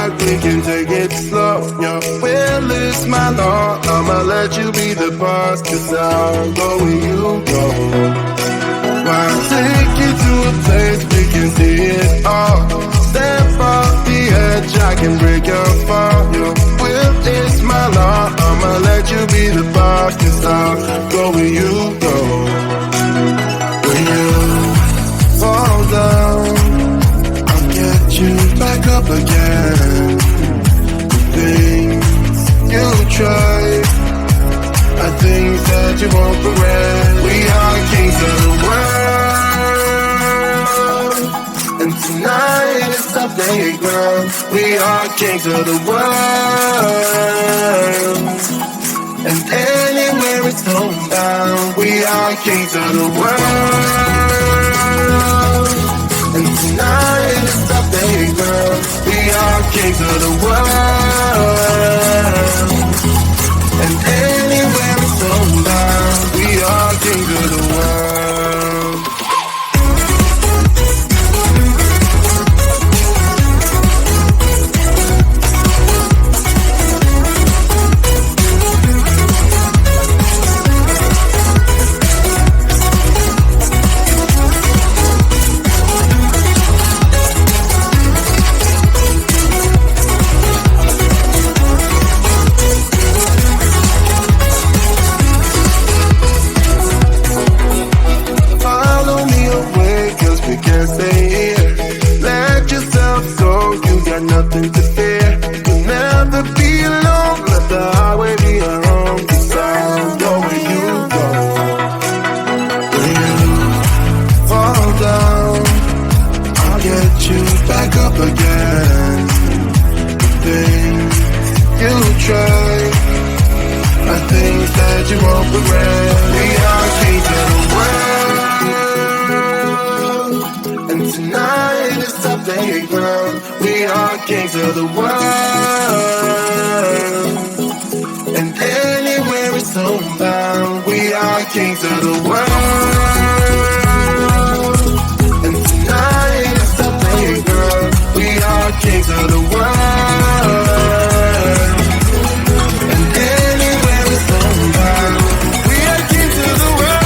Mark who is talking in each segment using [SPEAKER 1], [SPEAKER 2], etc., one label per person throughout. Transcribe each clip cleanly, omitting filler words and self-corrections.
[SPEAKER 1] like we can take it slow. Your will is my law, I'ma let you be the boss, 'cause I'll go where you go. I'll take you to a place we can see it all. Step off the edge, I can break your fall. Your will is my law, I'ma let you be the boss, 'cause I'll go where you go. When you fall down, I'll get you back up again. The things you tried are things that you won't regret. We are kings of the world, and tonight is our playground. We are kings of the world, and anywhere it's homebound. We are kings of the world, and tonight is our playground. We are kings of the world, and anywhere it's homebound. We are kings of the world. Nothing to fear, you'll never be alone. Let the highway be your home, 'cause I'll go where you go. When you fall down, I'll get you back up again. The things you try are things that you won't regret. We are kings of the world, and tonight is our playground. We are kings of the world, and anywhere it's homebound. We are kings of the world, and tonight is our playground. We are kings of the world, and anywhere it's homebound. We are kings of the world.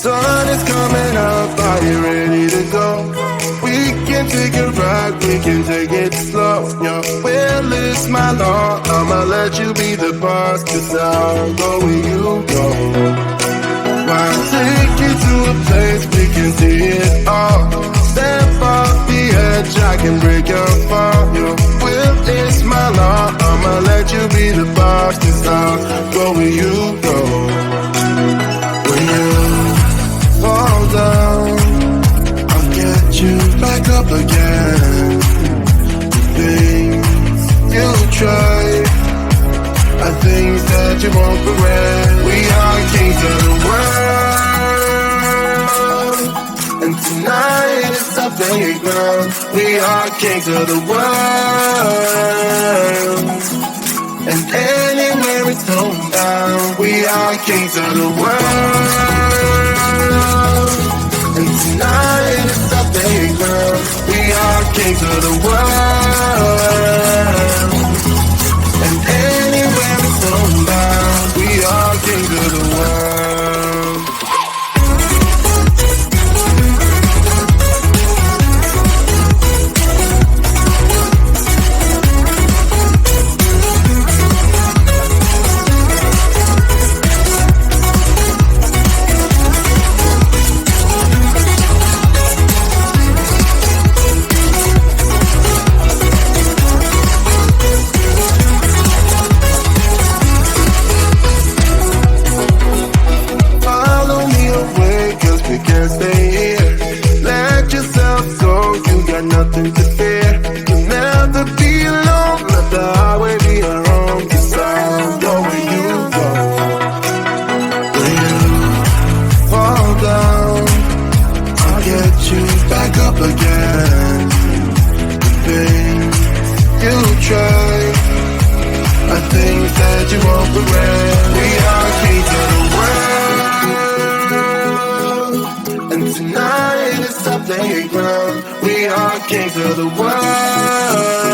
[SPEAKER 1] sun is coming up, are you ready to go? We can take a ride, we can take it slow. Your will is my law, I'ma let you be the boss, 'cause I'll go where you go. I'll take you to a place we can see it all. Step off the edge, I can break your fall. Your will is my law, I'ma let you be the boss, 'cause I'll go where you go. When you fall down, I'll get you back up again. Things you try are things that you won't regret. We are kings of the world, and tonight is our playground. We are kings of the world, and anywhere it's going down. We are kings of the world, and tonight is our playground. We are kings of the world, and anywhere it's going down. We are kings of the world. Nothing to fear. You'll never be alone. Let the highway be your home. 'Cause I'll go where you go. When you fall down, I'll get you back up again. The things you try are things that you won't regret. We are kings of the world, and tonight is our playground. We are kings of the world,